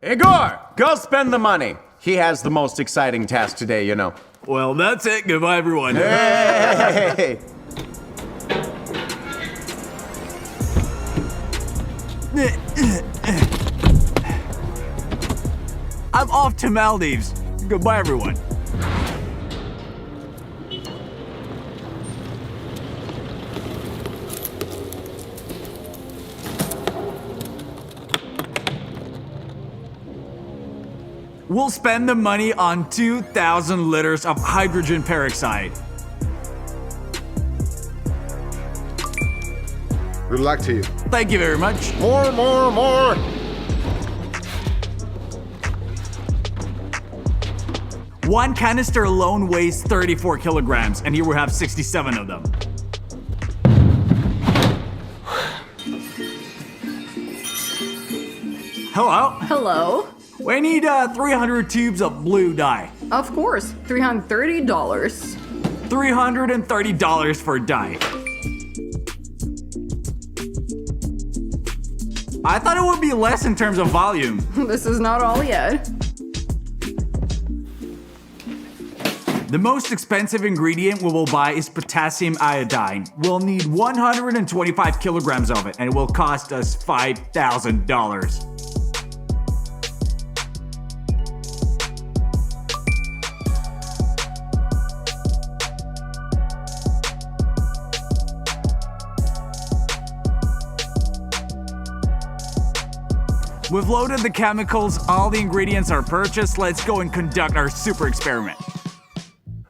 Igor, go spend the money. He has the most exciting task today, you know. Well, that's it. Goodbye, everyone. Hey! I'm off to Maldives. Goodbye, everyone. We'll spend the money on 2,000 liters of hydrogen peroxide. Good luck to you. Thank you very much. More. One canister alone weighs 34 kilograms, and here we have 67 of them. Hello? Hello? We need 300 tubes of blue dye. Of course, $330. $330 for dye. I thought it would be less in terms of volume. This is not all yet. The most expensive ingredient we will buy is potassium iodine. We'll need 125 kilograms of it, and it will cost us $5,000. We've loaded the chemicals, all the ingredients are purchased. Let's go and conduct our super experiment.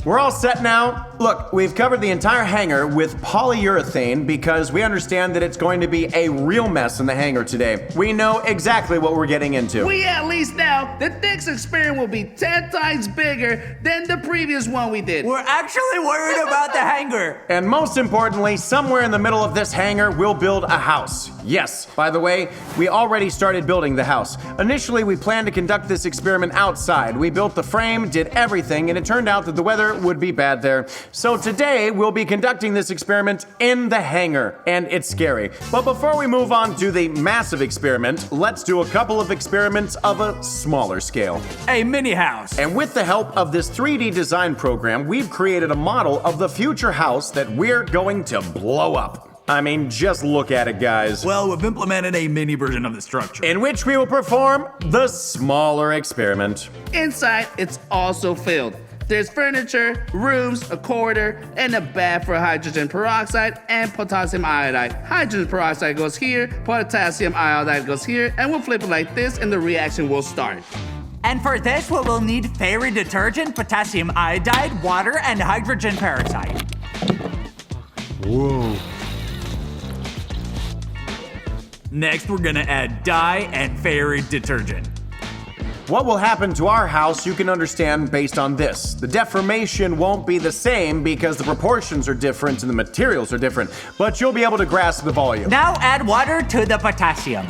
We're all set now. Look, we've covered the entire hangar with polyurethane because we understand that it's going to be a real mess in the hangar today. We know exactly what we're getting into. We at least know that this experiment will be 10 times bigger than the previous one we did. We're actually worried about the hangar. And most importantly, somewhere in the middle of this hangar, we'll build a house. Yes, by the way, we already started building the house. Initially, we planned to conduct this experiment outside. We built the frame, did everything, and it turned out that the weather would be bad there. So today, we'll be conducting this experiment in the hangar, and it's scary. But before we move on to the massive experiment, let's do a couple of experiments of a smaller scale. A mini house. And with the help of this 3D design program, we've created a model of the future house that we're going to blow up. I mean, just look at it, guys. Well, we've implemented a mini version of the structure. In which we will perform the smaller experiment. Inside, it's also filled. There's furniture, rooms, a corridor, and a bath for hydrogen peroxide and potassium iodide. Hydrogen peroxide goes here, potassium iodide goes here, and we'll flip it like this and the reaction will start. And for this, we will need fairy detergent, potassium iodide, water, and hydrogen peroxide. Whoa. Next, we're gonna add dye and fairy detergent. What will happen to our house you can understand based on this. The deformation won't be the same because the proportions are different and the materials are different, but you'll be able to grasp the volume. Now add water to the potassium.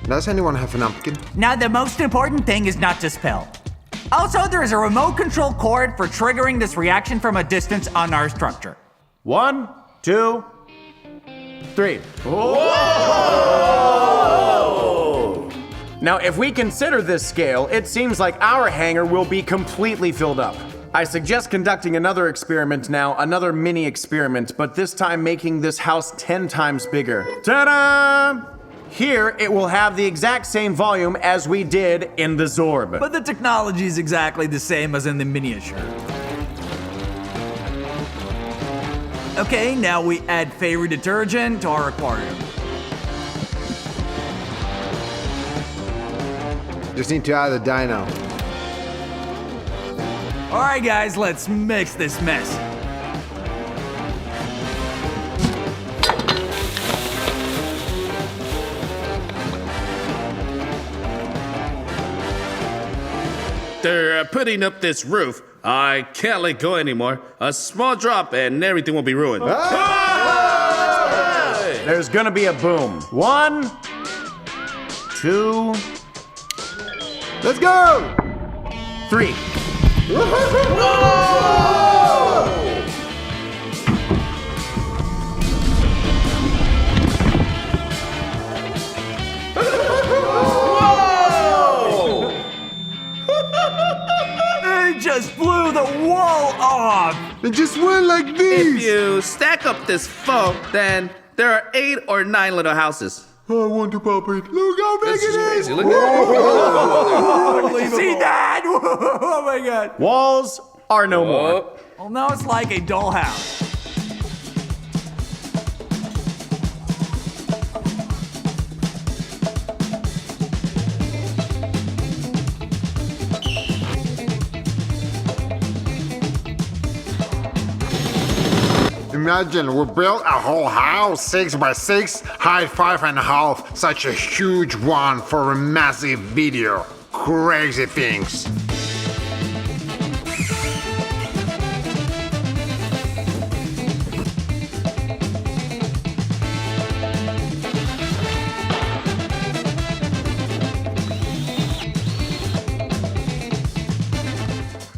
Does anyone have a napkin? Now the most important thing is not to spill. Also, there is a remote control cord for triggering this reaction from a distance on our structure. 1, 2, 3. Now, if we consider this scale, it seems like our hangar will be completely filled up. I suggest conducting another experiment now, another mini experiment, but this time making this house 10 times bigger. Ta-da! Here, it will have the exact same volume as we did in the Zorb. But the technology is exactly the same as in the miniature. Okay, now we add fairy detergent to our aquarium. Just need to add the dye now. All right, guys, let's mix this mess. They're putting up this roof. I can't let go anymore. A small drop and everything will be ruined. There's gonna be a boom. 1, 2, Let's go! 3. just blew the wall off! It just went like If this. you stack up this foam, then there are 8 or 9 little houses. I want to pop it. Look how big it is. Look at Did you see that? Oh my god. Walls are no more. Well, now it's like a dollhouse. Imagine we built a whole house 6 by 6, height 5.5, such a huge one for a massive video. Crazy things.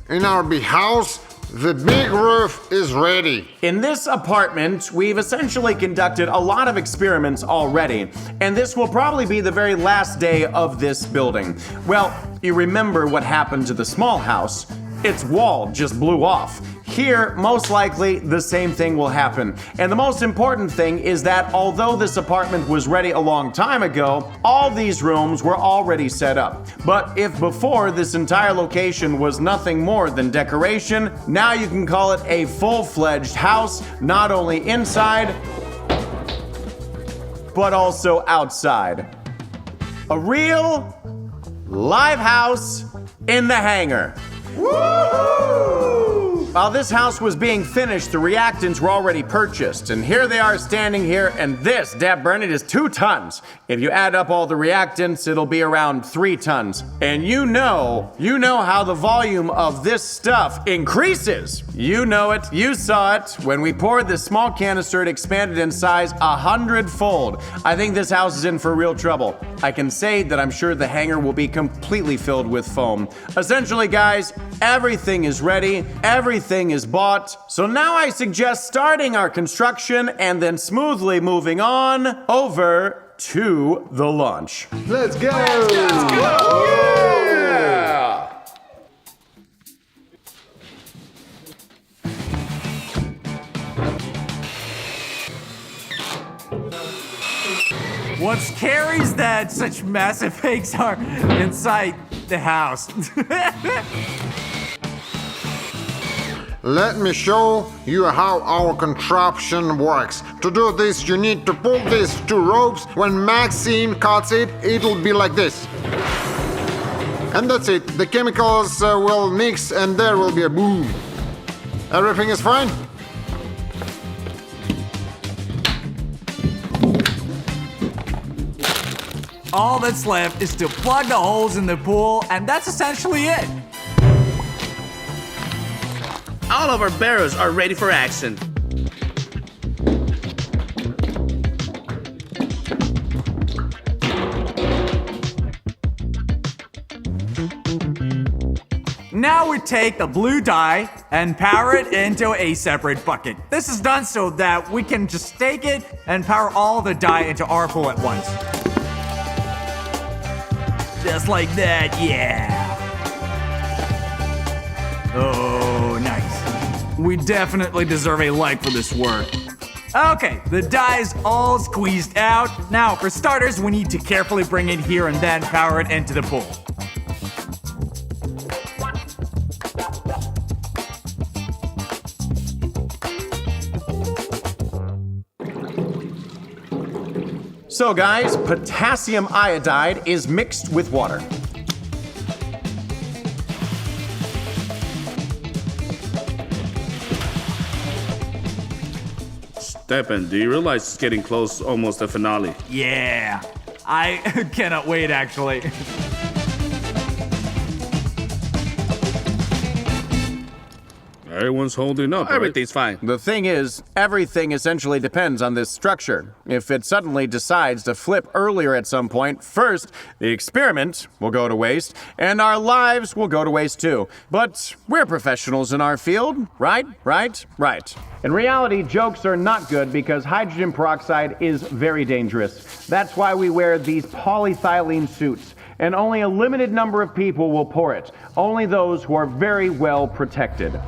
In our big house, the big roof is ready. In this apartment, we've essentially conducted a lot of experiments already, and this will probably be the very last day of this building. Well, you remember what happened to the small house. Its wall just blew off. Here, most likely, the same thing will happen. And the most important thing is that although this apartment was ready a long time ago, all these rooms were already set up. But if before this entire location was nothing more than decoration, now you can call it a full-fledged house, not only inside, but also outside. A real live house in the hangar. While this house was being finished, the reactants were already purchased, and here they are standing here, and this, dab burn it, is 2 tons. If you add up all the reactants, it'll be around 3 tons. And you know how the volume of this stuff increases. You know it, you saw it. When we poured this small canister, it expanded in size 100-fold. I think this house is in for real trouble. I can say that I'm sure the hangar will be completely filled with foam. Essentially, guys, everything is ready, everything is bought. So now I suggest starting our construction and then smoothly moving on over to the launch. Let's go! What's scary is that such massive eggs are inside the house. Let me show you how our contraption works. To do this, you need to pull these 2 ropes. When Maxine cuts it, it'll be like this. And that's it. The chemicals will mix and there will be a boom. Everything is fine? All that's left is to plug the holes in the pool, and that's essentially it. All of our barrels are ready for action. Now we take the blue dye and power it into a separate bucket. This is done so that we can just take it and power all the dye into our pool at once. Just like that, yeah. Oh, nice. We definitely deserve a like for this work. Okay, the dye is all squeezed out. Now, for starters, we need to carefully bring it here and then power it into the pool. So guys, potassium iodide is mixed with water. Stephen, do you realize it's getting close, almost the finale? Yeah, I cannot wait actually. Everyone's holding up. Everything's fine. The thing is, everything essentially depends on this structure. If it suddenly decides to flip earlier at some point, first, the experiment will go to waste, and our lives will go to waste too. But we're professionals in our field, right? In reality, jokes are not good because hydrogen peroxide is very dangerous. That's why we wear these polyethylene suits. and only a limited number of people will pour it. Only those who are very well protected.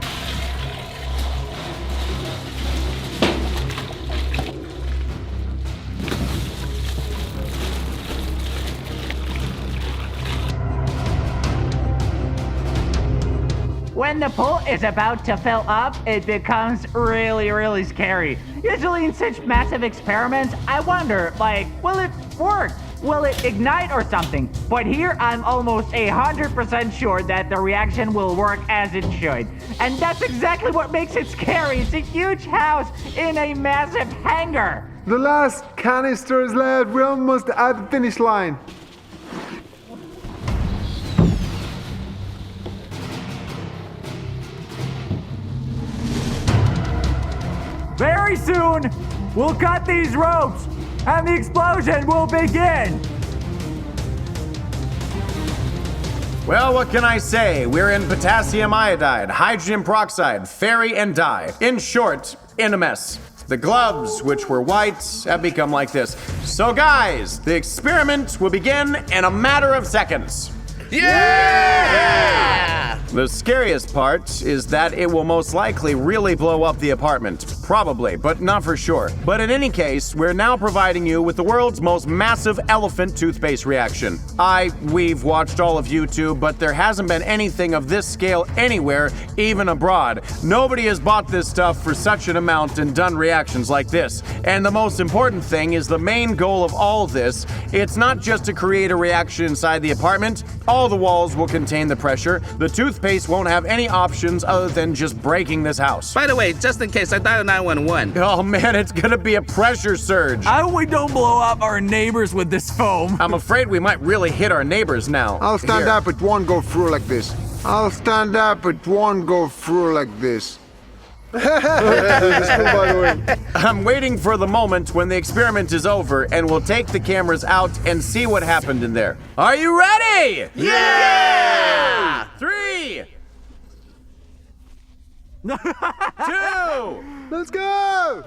When the pool is about to fill up, it becomes really scary. Usually in such massive experiments, I wonder, like, will it work? Will it ignite or something? But here, I'm almost 100% sure that the reaction will work as it should. And that's exactly what makes it scary. It's a huge house in a massive hangar. The last canister is left. We're almost at the finish line. Very soon, we'll cut these ropes, and the explosion will begin. Well, what can I say? We're in potassium iodide, hydrogen peroxide, ferry, and dye. In short, in a mess. The gloves, which were white, have become like this. So guys, the experiment will begin in a matter of seconds. Yeah! The scariest part is that it will most likely really blow up the apartment. Probably, but not for sure. But in any case, we're now providing you with the world's most massive elephant toothpaste reaction. We've watched all of YouTube, but there hasn't been anything of this scale anywhere, even abroad. Nobody has bought this stuff for such an amount and done reactions like this. And the most important thing is the main goal of all this. It's not just to create a reaction inside the apartment. All the walls will contain the pressure. The toothpaste won't have any options other than just breaking this house. By the way, just in case, I dialed 911. Oh man, it's gonna be a pressure surge. I hope we don't blow up our neighbors with this foam. I'm afraid we might really hit our neighbors now. I'll stand Here. up, it won't go through like this. I'll stand up, it won't go through like this. By the way. I'm waiting for the moment when the experiment is over and we'll take the cameras out and see what happened in there. Are you ready? Yeah! 3, 2, Let's go!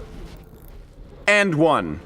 and 1.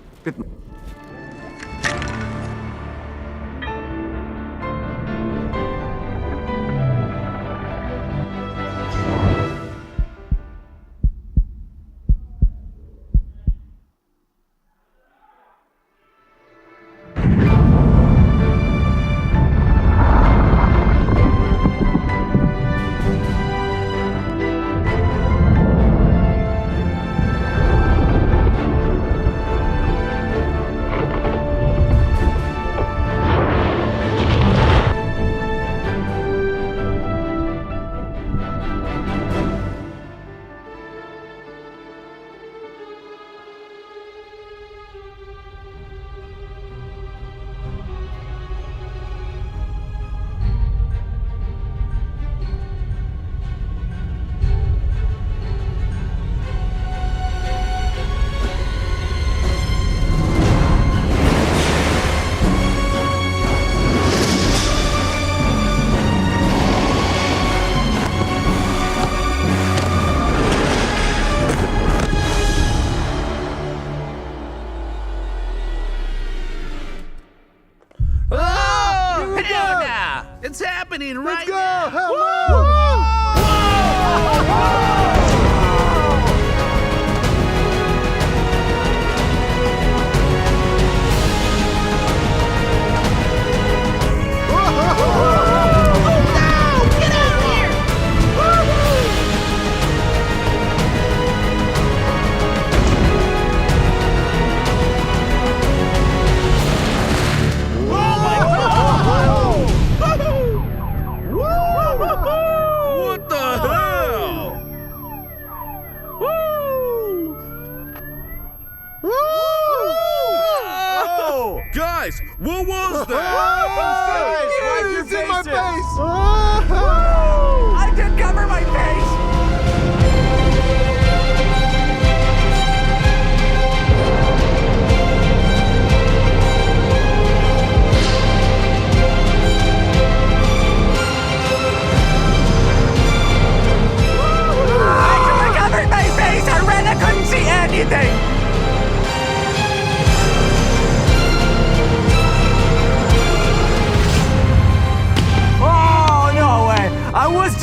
It's happening right Let's go! now. Hello!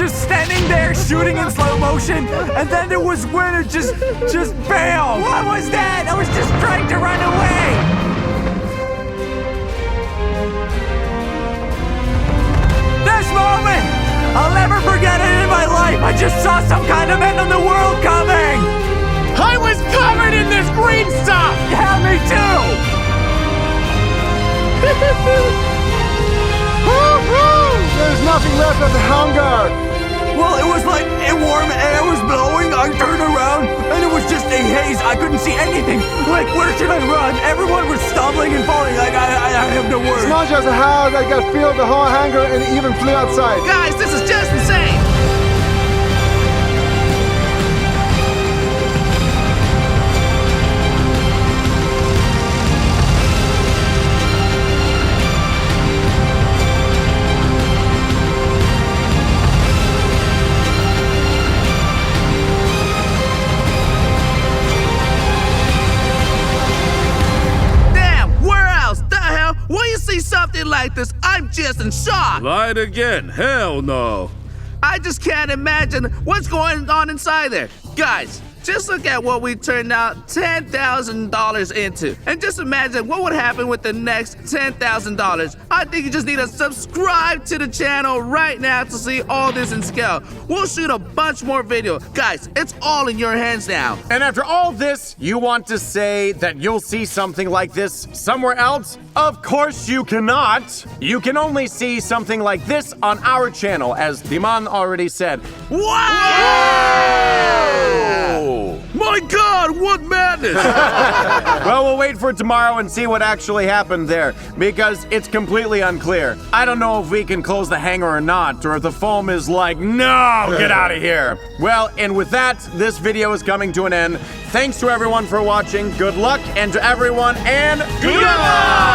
just standing there shooting in slow motion, and then there was when it just bam! What was that? I was just trying to run away! This moment! I'll never forget it in my life! I just saw some kind of end of the world coming! I was covered in this green stuff! Yeah, me too! There's nothing left of the hangar. Well, it was like warm air was blowing. I turned around and it was just a haze. I couldn't see anything. Like, where should I run? Everyone was stumbling and falling. Like, I have no words. It's not just a house that got filled the whole hangar and even flew outside. Guys, this is just insane! When you see something like this, I'm just in shock. Lied again. Hell no. I just can't imagine what's going on inside there. Guys, just look at what we turned out $10,000 into. And just imagine what would happen with the next $10,000. I think you just need to subscribe to the channel right now to see all this in scale. We'll shoot a bunch more video. Guys, it's all in your hands now. And after all this, you want to say that you'll see something like this somewhere else? Of course you cannot. You can only see something like this on our channel, as Diman already said. Wow! My God, what madness! Well, we'll wait for tomorrow and see what actually happened there, because it's completely unclear. I don't know if we can close the hangar or not, or if the foam is like, no, get out of here. Well, and with that, this video is coming to an end. Thanks to everyone for watching. Good luck, and to everyone, and goodbye!